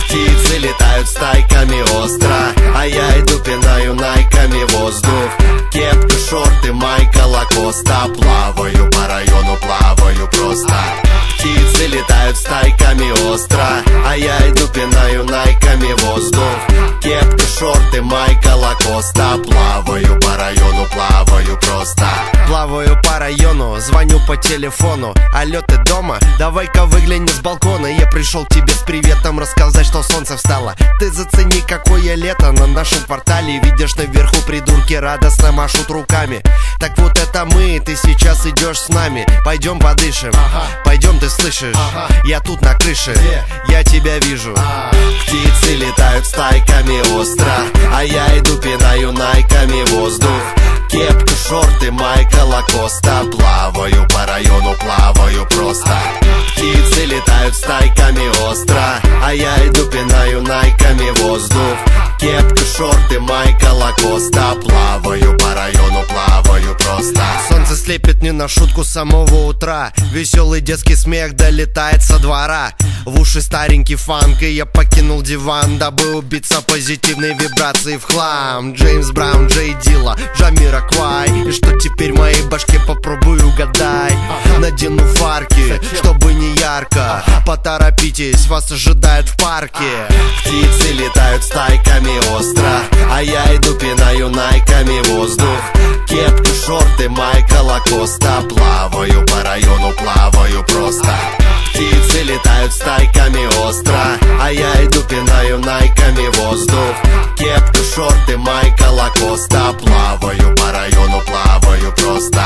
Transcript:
Птицы летают стайками остро, а я иду пинаю найками воздух. Кепка, шорты, майка, лакоста. Плаваю по району, плаваю просто. Птицы летают стайками остро, а я иду пинаю найками воздух. Кепка, шорты, майка, лакоста. Плаваю по району, плаваю просто. Плаваю по району, звоню по телефону. Алло, ты дома? Давай-ка выгляни с балкона. Я пришел к тебе с приветом рассказать, что солнце встало. Ты зацени, какое лето на нашем квартале. Видишь, наверху придурки радостно машут руками. Так вот это мы, ты сейчас идешь с нами. Пойдем подышим, пойдем, ты слышишь? Я тут на крыше, я тебя вижу. Птицы летают стайками остро, а я иду пинаю найками воздух. Кепка, шорты, майка, лакоста. Плаваю по району, плаваю просто. Птицы летают стайками остро, а я иду пинаю найками воздух. Кепка, шорты, майка, лакоста. Плаваю по району, плаваю просто. Солнце слепит не на шутку с самого утра. Веселый детский смех долетает со двора. В уши старенький фанк, и я покинул диван, дабы убиться позитивной вибрации в хлам. Джеймс Браун, Джей Дилла, Джамироквай. И что теперь в моей башке, попробуй угадай. Надену фарки, чтобы не ярко. Поторопитесь, вас ожидают в парке. Птицы летают стайками остро, а я иду пинаю найками воздух. Кепка, шорты, майка, лакоста. Плаваю по району, плаваю просто. Птицы летают стайками остро, а я иду пинаю найками воздух. Кепка, шорты, майка, лакоста. Плаваю по району, плаваю просто.